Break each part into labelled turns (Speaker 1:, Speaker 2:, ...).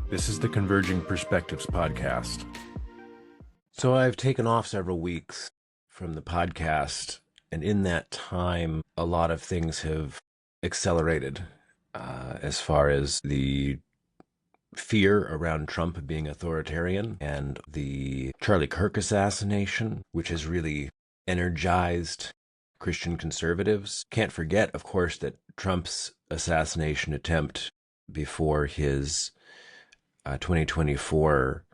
Speaker 1: This is the Converging Perspectives podcast.
Speaker 2: So I've taken off several weeks from the podcast, and in that time, a lot of things have accelerated as far as the fear around Trump being authoritarian and the Charlie Kirk assassination, which has really energized Christian conservatives. Can't forget, of course, that Trump's assassination attempt before his 2024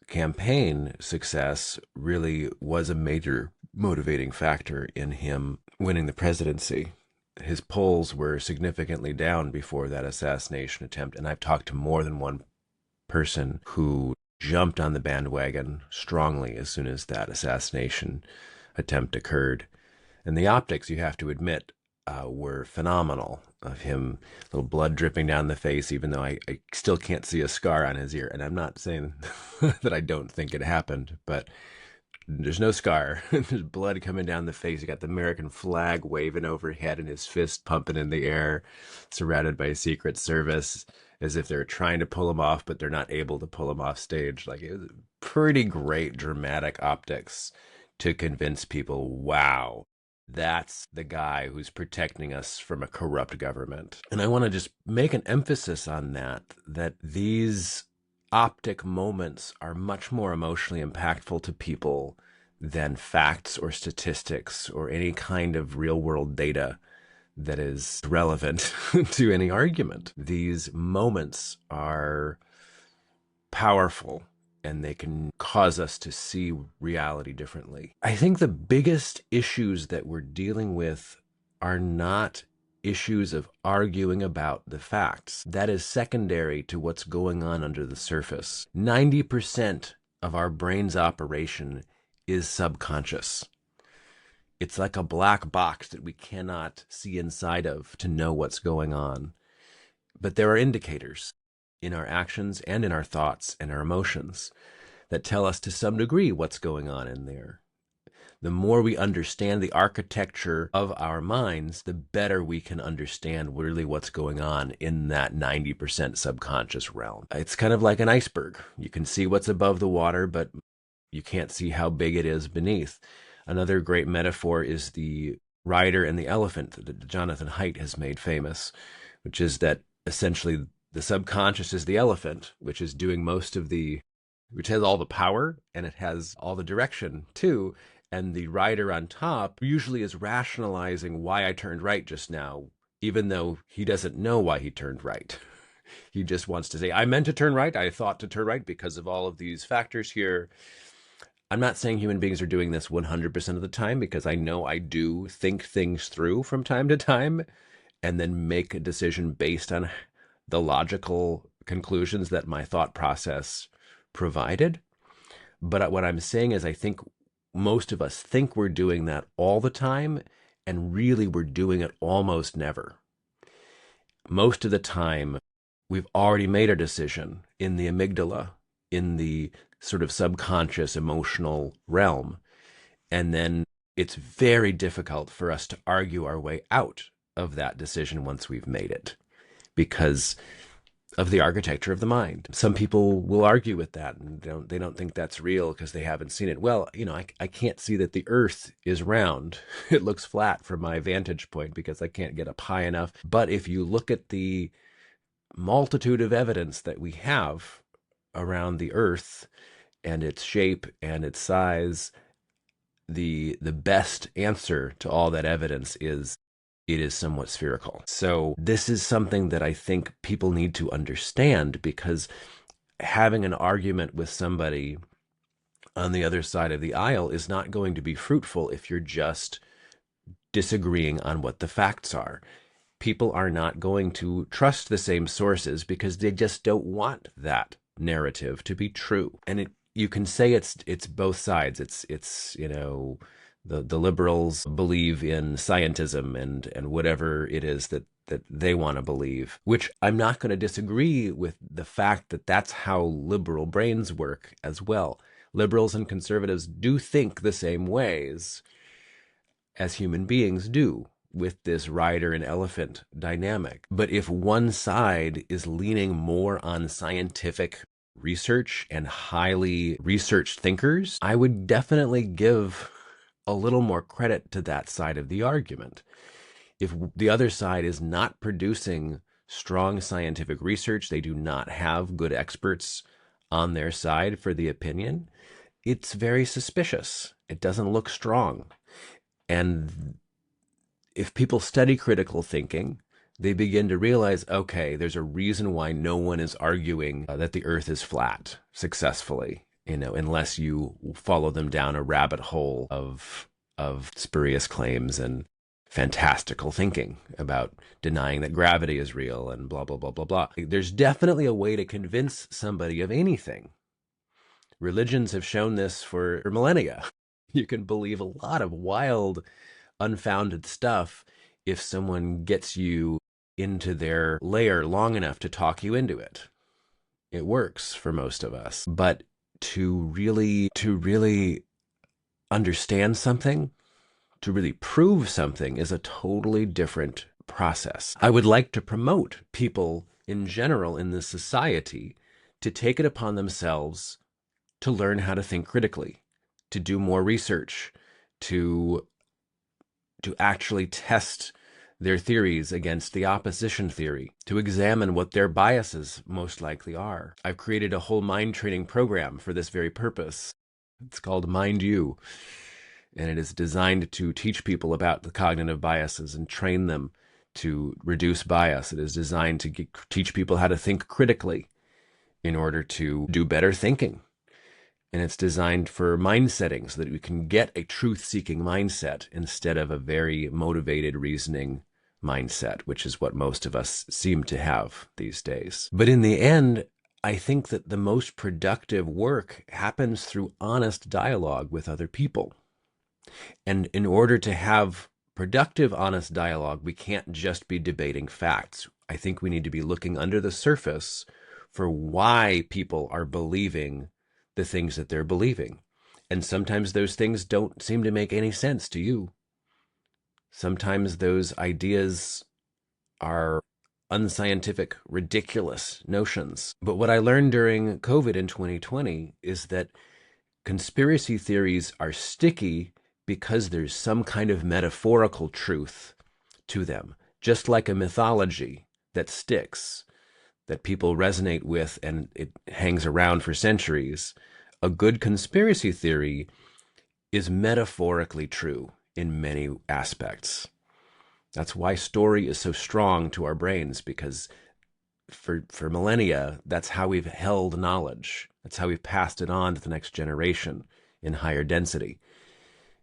Speaker 2: campaign success really was a major motivating factor in him winning the presidency. His polls were significantly down before that assassination attempt, and I've talked to more than one person who jumped on the bandwagon strongly as soon as that assassination attempt occurred. And the optics, you have to admit, were phenomenal, of him, little blood dripping down the face, even though I still can't see a scar on his ear. And I'm not saying that I don't think it happened, but there's no scar. There's blood coming down the face. You got the American flag waving overhead and his fist pumping in the air, surrounded by Secret Service, as if they're trying to pull him off, but they're not able to pull him off stage. Like, it was pretty great dramatic optics to convince people, wow, that's the guy who's protecting us from a corrupt government. And I want to just make an emphasis on that these optic moments are much more emotionally impactful to people than facts or statistics or any kind of real world data that is relevant to any argument. These moments are powerful, and they can cause us to see reality differently. I think the biggest issues that we're dealing with are not issues of arguing about the facts. That is secondary to what's going on under the surface. 90% of our brain's operation is subconscious. It's like a black box that we cannot see inside of to know what's going on. But there are indicators in our actions and in our thoughts and our emotions that tell us to some degree what's going on in there. The more we understand the architecture of our minds, the better we can understand really what's going on in that 90% subconscious realm. It's kind of like an iceberg. You can see what's above the water, but you can't see how big it is beneath. Another great metaphor is the rider and the elephant that Jonathan Haidt has made famous, which is that essentially the subconscious is the elephant, which is doing which has all the power and it has all the direction too. And the rider on top usually is rationalizing why I turned right just now, even though he doesn't know why he turned right. He just wants to say, I meant to turn right. I thought to turn right because of all of these factors here. I'm not saying human beings are doing this 100% of the time, because I know I do think things through from time to time and then make a decision based on the logical conclusions that my thought process provided. But what I'm saying is, I think most of us think we're doing that all the time, and really we're doing it almost never. Most of the time, we've already made a decision in the amygdala, in the sort of subconscious emotional realm. And then it's very difficult for us to argue our way out of that decision once we've made it, because of the architecture of the mind. Some people will argue with that, and they don't think that's real because they haven't seen it. Well, I can't see that the earth is round. It looks flat from my vantage point because I can't get up high enough. But if you look at the multitude of evidence that we have around the earth and its shape and its size, the best answer to all that evidence is it is somewhat spherical. So this is something that I think people need to understand, because having an argument with somebody on the other side of the aisle is not going to be fruitful if you're just disagreeing on what the facts are. People are not going to trust the same sources because they just don't want that narrative to be true. And you can say it's both sides. It's the liberals believe in scientism and whatever it is that they want to believe, which I'm not going to disagree with the fact that that's how liberal brains work as well. Liberals and conservatives do think the same ways as human beings do. with this rider and elephant dynamic. But if one side is leaning more on scientific research and highly researched thinkers, I would definitely give a little more credit to that side of the argument. If the other side is not producing strong scientific research, they do not have good experts on their side for the opinion, it's very suspicious. It doesn't look strong. And if people study critical thinking, they begin to realize, okay, there's a reason why no one is arguing that the earth is flat successfully, unless you follow them down a rabbit hole of spurious claims and fantastical thinking about denying that gravity is real and blah, blah, blah, blah, blah. There's definitely a way to convince somebody of anything. Religions have shown this for millennia. You can believe a lot of wild, unfounded stuff if someone gets you into their lair long enough to talk you into it. It works for most of us. But to really understand something, to really prove something, is a totally different process. I would like to promote people in general in this society to take it upon themselves to learn how to think critically, to do more research, to actually test their theories against the opposition theory, to examine what their biases most likely are. I've created a whole mind training program for this very purpose. It's called Mind You, and it is designed to teach people about the cognitive biases and train them to reduce bias. It is designed to teach people how to think critically in order to do better thinking. And it's designed for mind setting so that we can get a truth-seeking mindset instead of a very motivated reasoning mindset, which is what most of us seem to have these days. But in the end, I think that the most productive work happens through honest dialogue with other people. And in order to have productive, honest dialogue, we can't just be debating facts. I think we need to be looking under the surface for why people are believing the things that they're believing. And sometimes those things don't seem to make any sense to you. Sometimes those ideas are unscientific, ridiculous notions. But what I learned during COVID in 2020 is that conspiracy theories are sticky because there's some kind of metaphorical truth to them, just like a mythology that sticks, that people resonate with, and it hangs around for centuries. A good conspiracy theory is metaphorically true in many aspects. That's why story is so strong to our brains, because for millennia, that's how we've held knowledge. That's how we've passed it on to the next generation in higher density.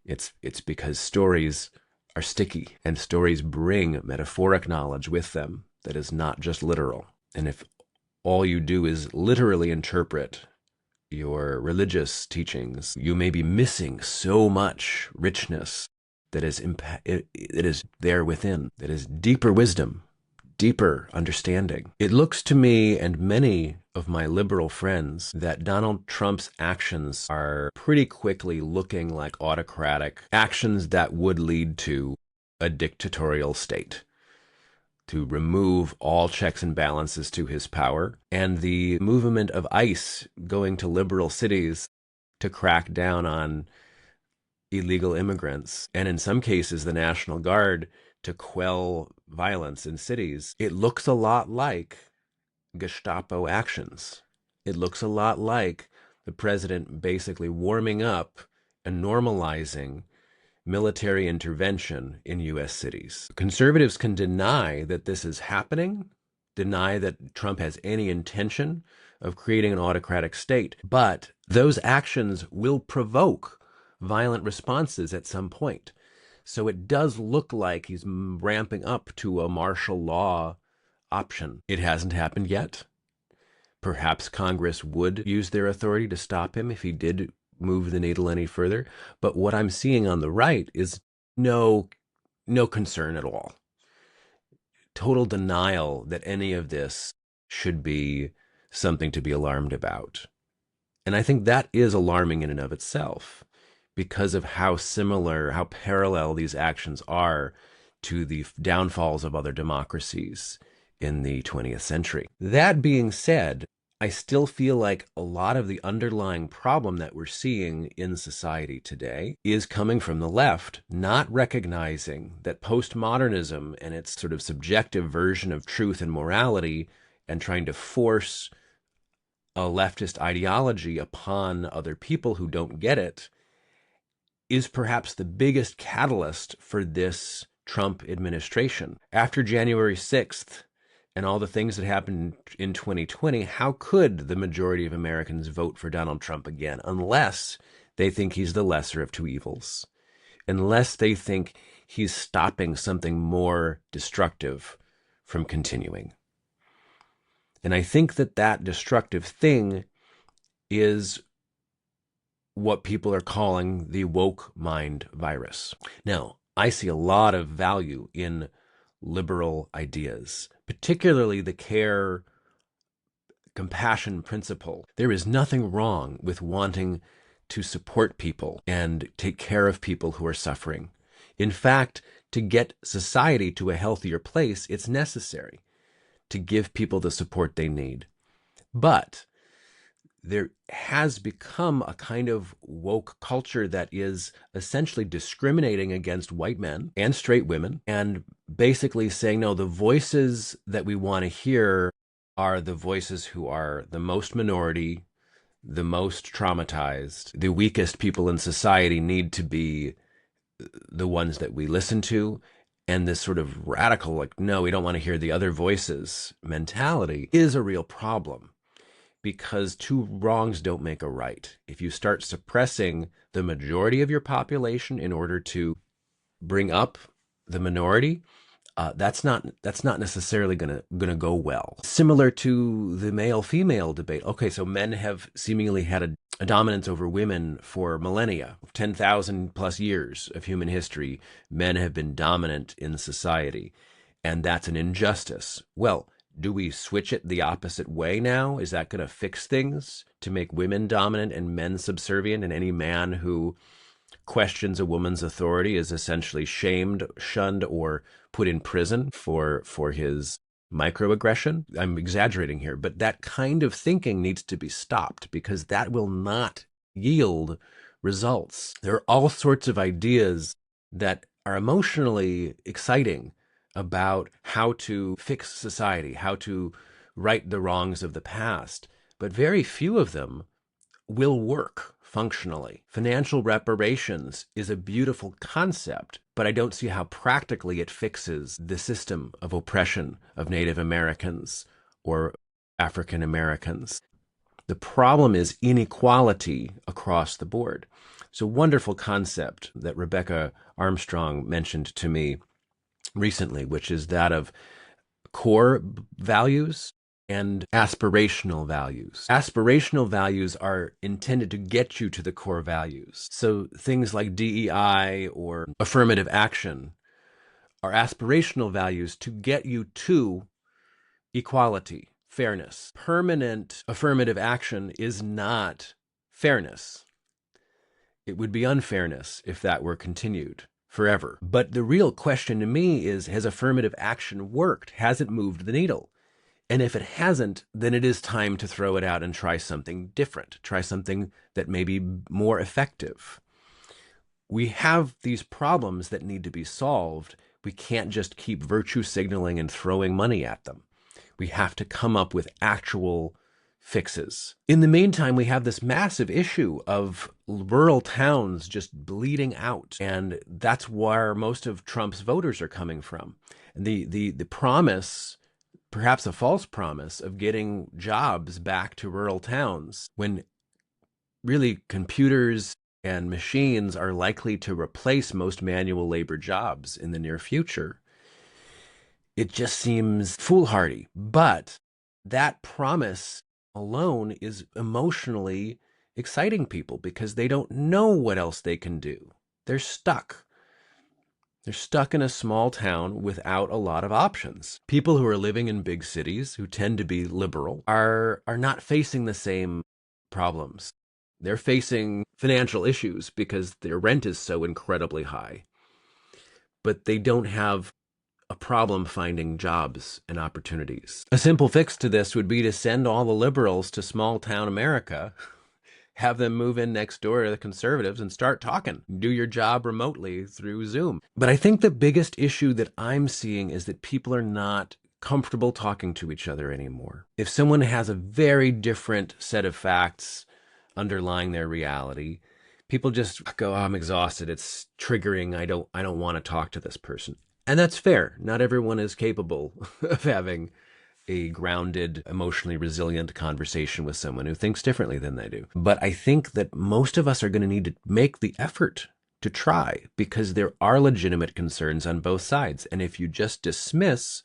Speaker 2: It's because stories are sticky, and stories bring metaphoric knowledge with them that is not just literal. And if all you do is literally interpret your religious teachings, you may be missing so much richness that is there within, that is deeper wisdom, deeper understanding. It looks to me and many of my liberal friends that Donald Trump's actions are pretty quickly looking like autocratic actions that would lead to a dictatorial state, to remove all checks and balances to his power, and the movement of ICE going to liberal cities to crack down on illegal immigrants, and in some cases the National Guard to quell violence in cities. It looks a lot like Gestapo actions. It looks a lot like the president basically warming up and normalizing military intervention in U.S. cities. Conservatives can deny that this is happening, deny that Trump has any intention of creating an autocratic state, but those actions will provoke violent responses at some point. So it does look like he's ramping up to a martial law option. It hasn't happened yet. Perhaps Congress would use their authority to stop him if he did move the needle any further. But what I'm seeing on the right is no concern at all. Total denial that any of this should be something to be alarmed about. And I think that is alarming in and of itself, because of how similar, how parallel these actions are to the downfalls of other democracies in the 20th century. That being said, I still feel like a lot of the underlying problem that we're seeing in society today is coming from the left, not recognizing that postmodernism and its sort of subjective version of truth and morality and trying to force a leftist ideology upon other people who don't get it is perhaps the biggest catalyst for this Trump administration. After January 6th and all the things that happened in 2020, how could the majority of Americans vote for Donald Trump again unless they think he's the lesser of two evils, unless they think he's stopping something more destructive from continuing? And I think that that destructive thing is what people are calling the woke mind virus. Now, I see a lot of value in liberal ideas, particularly the care, compassion principle. There is nothing wrong with wanting to support people and take care of people who are suffering. In fact, to get society to a healthier place, it's necessary to give people the support they need. But there has become a kind of woke culture that is essentially discriminating against white men and straight women and basically saying, no, the voices that we want to hear are the voices who are the most minority, the most traumatized, the weakest people in society need to be the ones that we listen to. And this sort of radical, like, no, we don't want to hear the other voices mentality is a real problem, because two wrongs don't make a right. If you start suppressing the majority of your population in order to bring up the minority, that's not necessarily gonna go well. Similar to the male female debate. Okay, so men have seemingly had a dominance over women for millennia, 10,000 plus years of human history. Men have been dominant in society, and that's an injustice. Well, do we switch it the opposite way now? Is that going to fix things to make women dominant and men subservient? And any man who questions a woman's authority is essentially shamed, shunned, or put in prison for his microaggression? I'm exaggerating here, but that kind of thinking needs to be stopped because that will not yield results. There are all sorts of ideas that are emotionally exciting about how to fix society, how to right the wrongs of the past, but very few of them will work functionally. Financial reparations is a beautiful concept, but I don't see how practically it fixes the system of oppression of Native Americans or African Americans. The problem is inequality across the board. It's a wonderful concept that Rebecca Armstrong mentioned to me recently, which is that of core values and aspirational values. Aspirational values are intended to get you to the core values. So things like DEI or affirmative action are aspirational values to get you to equality, fairness. Permanent affirmative action is not fairness. It would be unfairness if that were continued forever. But the real question to me is, has affirmative action worked? Has it moved the needle? And if it hasn't, then it is time to throw it out and try something different, try something that may be more effective. We have these problems that need to be solved. We can't just keep virtue signaling and throwing money at them. We have to come up with actual fixes. In the meantime, we have this massive issue of rural towns just bleeding out, and that's where most of Trump's voters are coming from. And the promise, perhaps a false promise, of getting jobs back to rural towns, when really computers and machines are likely to replace most manual labor jobs in the near future, it just seems foolhardy. But that promise alone is emotionally exciting people because they don't know what else they can do. They're stuck. They're stuck in a small town without a lot of options. People who are living in big cities, who tend to be liberal, are not facing the same problems. They're facing financial issues because their rent is so incredibly high. but they don't have a problem finding jobs and opportunities. A simple fix to this would be to send all the liberals to small town America, have them move in next door to the conservatives and start talking. Do your job remotely through Zoom. But I think the biggest issue that I'm seeing is that people are not comfortable talking to each other anymore. If someone has a very different set of facts underlying their reality, people just go, oh, I'm exhausted. It's triggering. I don't want to talk to this person. And that's fair. Not everyone is capable of having a grounded, emotionally resilient conversation with someone who thinks differently than they do. But I think that most of us are going to need to make the effort to try, because there are legitimate concerns on both sides. And if you just dismiss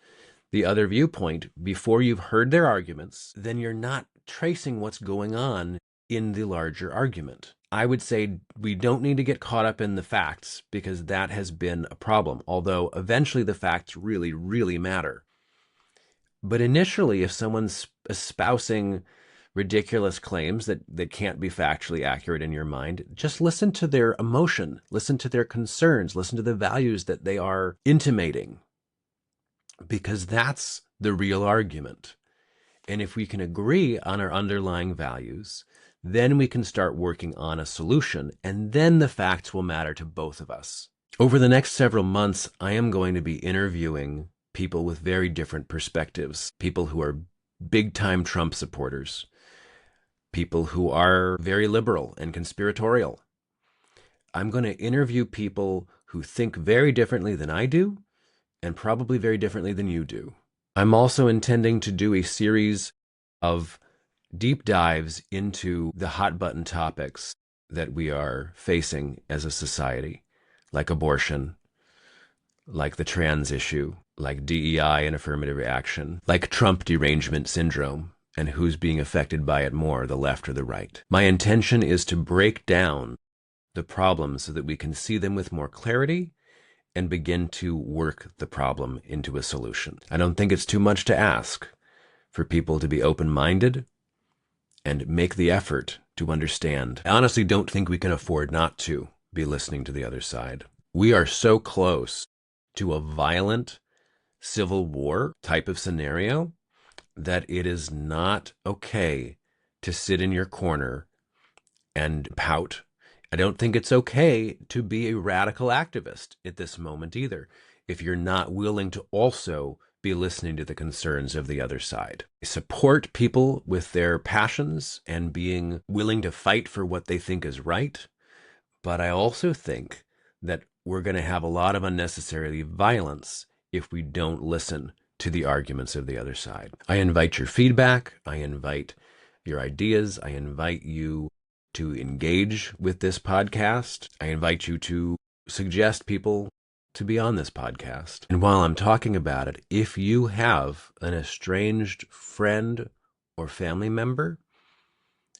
Speaker 2: the other viewpoint before you've heard their arguments, then you're not tracing what's going on in the larger argument. I would say we don't need to get caught up in the facts, because that has been a problem, although eventually the facts really, really matter. But initially, if someone's espousing ridiculous claims that can't be factually accurate in your mind, just listen to their emotion, listen to their concerns, listen to the values that they are intimating, because that's the real argument. And if we can agree on our underlying values, then we can start working on a solution, and then the facts will matter to both of us. Over the next several months, I am going to be interviewing people with very different perspectives, people who are big-time Trump supporters, people who are very liberal and conspiratorial. I'm going to interview people who think very differently than I do, and probably very differently than you do. I'm also intending to do a series of deep dives into the hot button topics that we are facing as a society, like abortion, like the trans issue, like DEI and affirmative action, like Trump derangement syndrome, and who's being affected by it more, the left or the right. My intention is to break down the problems so that we can see them with more clarity and begin to work the problem into a solution. I don't think it's too much to ask for people to be open-minded and make the effort to understand. I honestly don't think we can afford not to be listening to the other side. We are so close to a violent civil war type of scenario that it is not okay to sit in your corner and pout. I don't think it's okay to be a radical activist at this moment either, if you're not willing to also be listening to the concerns of the other side. Support people with their passions and being willing to fight for what they think is right. But I also think that we're going to have a lot of unnecessary violence if we don't listen to the arguments of the other side. I invite your feedback. I invite your ideas. I invite you to engage with this podcast. I invite you to suggest people to be on this podcast. And while I'm talking about it, if you have an estranged friend or family member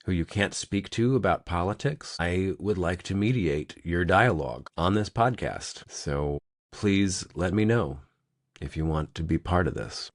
Speaker 2: who you can't speak to about politics, I would like to mediate your dialogue on this podcast. So please let me know if you want to be part of this.